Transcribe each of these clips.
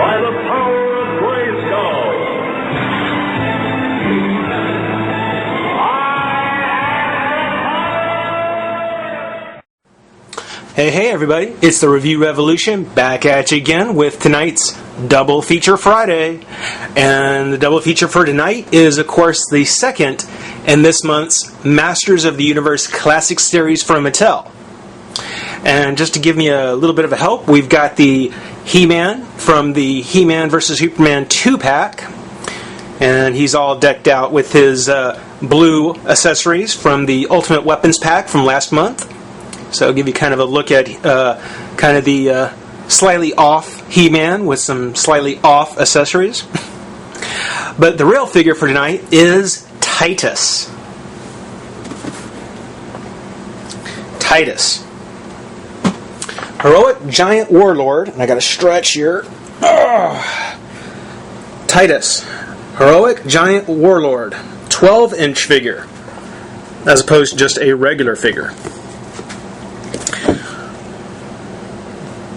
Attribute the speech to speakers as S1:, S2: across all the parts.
S1: by the power of Grayskull.
S2: Hey everybody, it's the Review Revolution, back at you again with tonight's Double Feature Friday. And the double feature for tonight is, of course, the second in this month's Masters of the Universe Classic Series from Mattel. And just to give me a little bit of a help, we've got the He-Man from the He-Man vs. Superman 2-pack. And he's all decked out with his blue accessories from the Ultimate Weapons pack from last month. So I'll give you kind of a look at kind of the slightly off He-Man with some slightly off accessories. But the real figure for tonight is Tytus. Tytus. Heroic Giant Warlord. And I got to stretch here. Tytus. Heroic Giant Warlord. 12-inch figure. As opposed to just a regular figure.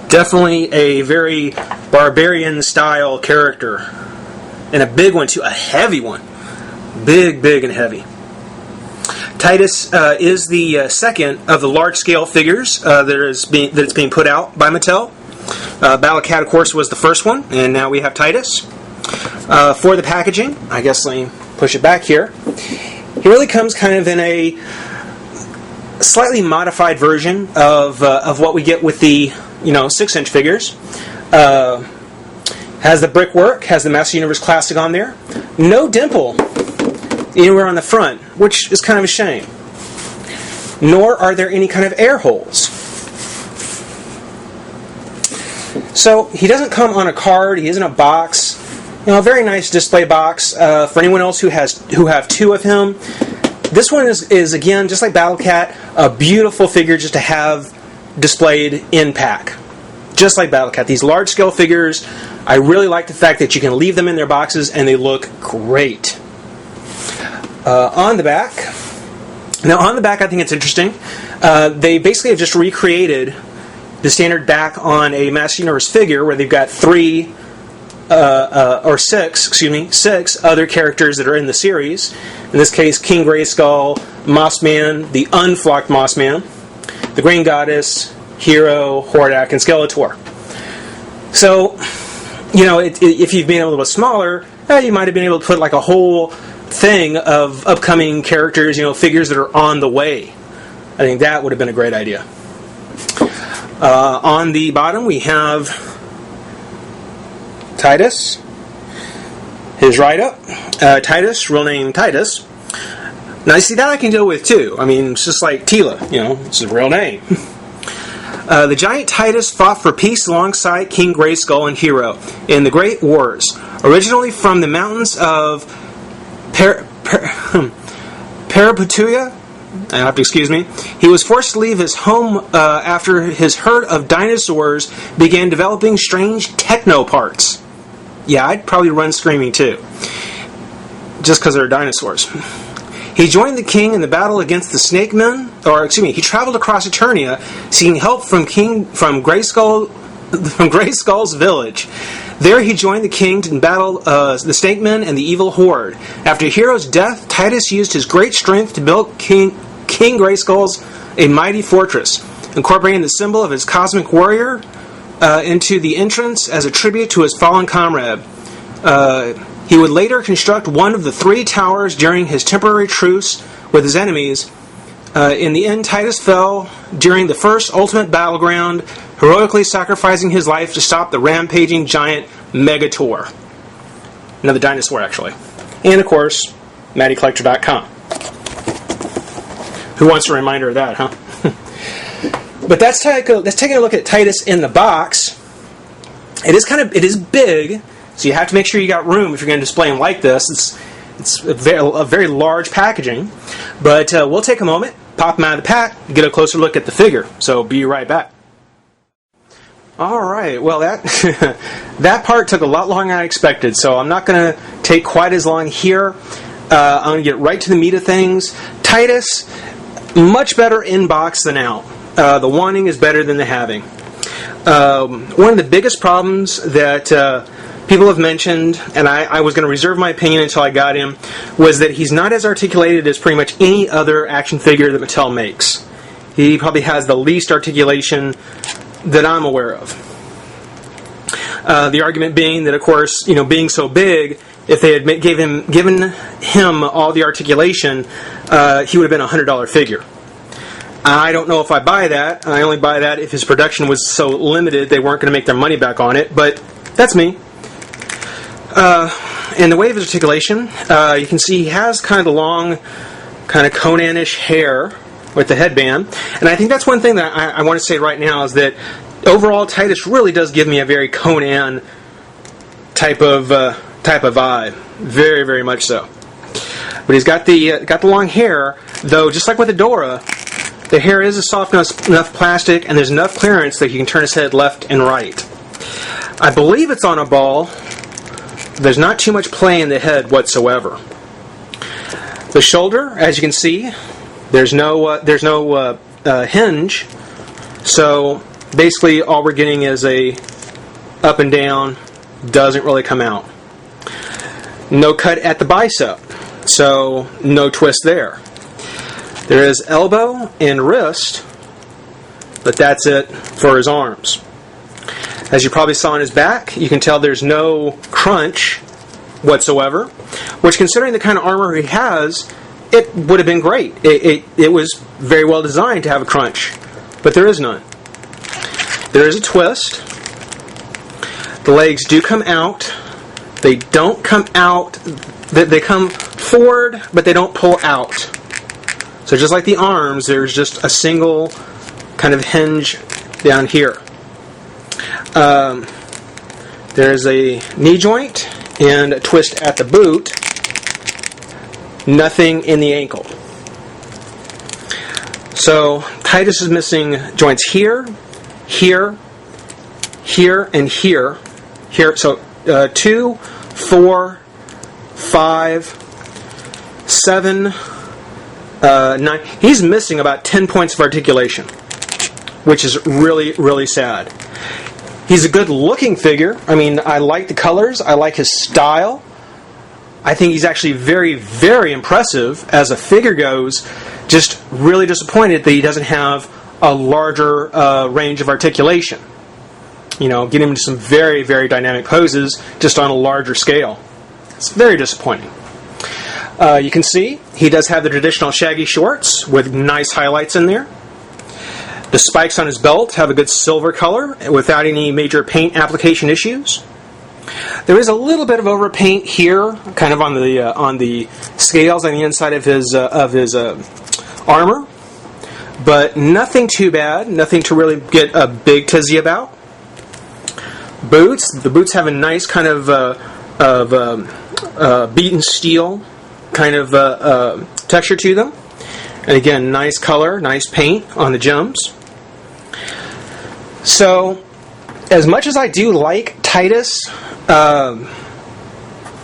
S2: Definitely a very barbarian-style character. And a big one, too. A heavy one. Big and heavy. Tytus is the second of the large-scale figures that's being put out by Mattel. Battle Cat, of course, was the first one. And now we have Tytus. For the packaging, I guess let me push it back here. He really comes kind of in a slightly modified version of what we get with the 6-inch figures. Has the brickwork, has the Master Universe Classic on there. No dimple anywhere on the front, which is kind of a shame. Nor are there any kind of air holes. So he doesn't come on a card. He isn't a box. A very nice display box for anyone else who have two of him. This one is again, just like Battle Cat, a beautiful figure just to have displayed in pack. Just like Battle Cat. These large scale figures, I really like the fact that you can leave them in their boxes and they look great. On the back, I think it's interesting. They basically have just recreated the standard back on a Master Universe figure where they've got six other characters that are in the series. In this case, King Grayskull, Mossman, the unflocked Mossman, the Green Goddess, Hero, Hordak, and Skeletor. So, if you've been a little bit smaller, you might have been able to put like a whole thing of upcoming characters, figures that are on the way. I think that would have been a great idea. On the bottom, we have Tytus. His write-up. Tytus, real name Tytus. Now, see, that I can deal with, too. I mean, it's just like Tila, it's a real name. The giant Tytus fought for peace alongside King Grayskull and Hero in the Great Wars. Originally from the mountains of Paraputuya, I have to excuse me, he was forced to leave his home after his herd of dinosaurs began developing strange techno parts. Yeah, I'd probably run screaming too. Just because they're dinosaurs. He joined the king in the battle against the Snake Men, he traveled across Eternia, seeking help from Grayskull's village. There he joined the king to battle the Snake Men and the evil horde. After Hero's death, Tytus used his great strength to build King Grayskull's a mighty fortress, incorporating the symbol of his cosmic warrior into the entrance as a tribute to his fallen comrade. He would later construct one of the 3 towers during his temporary truce with his enemies. In the end, Tytus fell during the first Ultimate Battleground, heroically sacrificing his life to stop the rampaging giant Megator. Another dinosaur, actually. And, of course, MattyCollector.com. Who wants a reminder of that, huh? But let's take a look at Tytus in the box. It is big, so you have to make sure you got room if you're going to display him like this. It's a very large packaging. But we'll take a moment, pop him out of the pack, get a closer look at the figure. So be right back. All right. Well, that part took a lot longer than I expected, so I'm not going to take quite as long here. I'm going to get right to the meat of things. Tytus, much better in box than out. The wanting is better than the having. One of the biggest problems that people have mentioned, and I was going to reserve my opinion until I got him, was that he's not as articulated as pretty much any other action figure that Mattel makes. He probably has the least articulation that I'm aware of. The argument being that, of course, being so big, if they had given him all the articulation, he would have been a $100 figure. I don't know if I buy that. I only buy that if his production was so limited they weren't going to make their money back on it, but that's me. In the way of his articulation, you can see he has kind of the long, kind of Conan-ish hair with the headband, and I think that's one thing that I want to say right now is that overall Tytus really does give me a very Conan type of vibe, very, very much so. But he's got the long hair, though. Just like with Adora, the hair is a soft enough plastic, and there's enough clearance that you can turn his head left and right. I believe it's on a ball. There's not too much play in the head whatsoever. The shoulder, as you can see, there's no hinge. So basically, all we're getting is a up and down. Doesn't really come out. No cut at the bicep, so no twist there. There is elbow and wrist, but that's it for his arms. As you probably saw on his back, you can tell there's no crunch whatsoever, which, considering the kind of armor he has, it would have been great. It was very well designed to have a crunch, but there is none. There is a twist. The legs do come out. They don't come out. They come forward, but they don't pull out. So just like the arms, there's just a single kind of hinge down here. There's a knee joint and a twist at the boot. Nothing in the ankle. So Tytus is missing joints here, here, here, and here. Here. So 2, 4, 5, 7, 9. He's missing about 10 points of articulation, which is really, really sad. He's a good-looking figure. I mean, I like the colors. I like his style. I think he's actually very, very impressive as a figure goes. Just really disappointed that he doesn't have a larger range of articulation. Getting him into some very, very dynamic poses just on a larger scale. It's very disappointing. You can see he does have the traditional shaggy shorts with nice highlights in there. The spikes on his belt have a good silver color without any major paint application issues. There is a little bit of overpaint here, kind of on the scales on the inside of his armor, but nothing too bad. Nothing to really get a big tizzy about. Boots. The boots have a nice kind of beaten steel kind of texture to them, and again, nice color, nice paint on the gems. So, as much as I do like Tytus,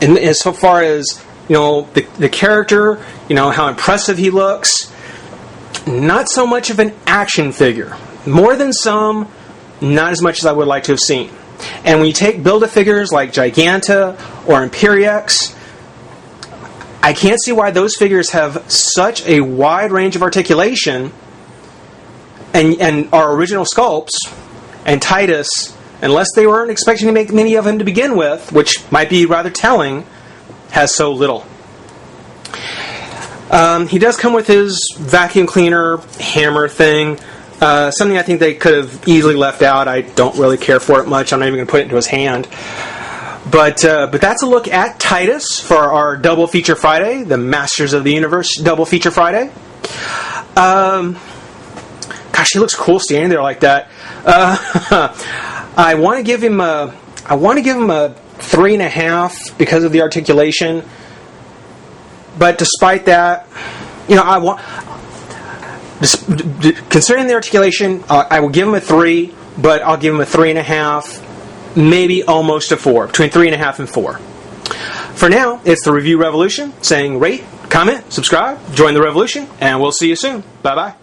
S2: and so far as the character, how impressive he looks, not so much of an action figure. More than some, not as much as I would like to have seen. And when you take Build-A-Figures like Giganta or Imperiex, I can't see why those figures have such a wide range of articulation and are original sculpts, and Tytus, unless they weren't expecting to make many of them to begin with, which might be rather telling, has so little. He does come with his vacuum cleaner hammer thing, something I think they could have easily left out. I don't really care for it much. I'm not even going to put it into his hand. But that's a look at Tytus for our Double Feature Friday, the Masters of the Universe Double Feature Friday. Gosh, he looks cool standing there like that. I want to give him a 3.5 because of the articulation. But despite that, considering the articulation, I will give him a 3, but I'll give him a 3.5. Maybe almost a 4, between 3.5 and 4. For now, it's the Review Revolution saying rate, comment, subscribe, join the revolution, and we'll see you soon. Bye-bye.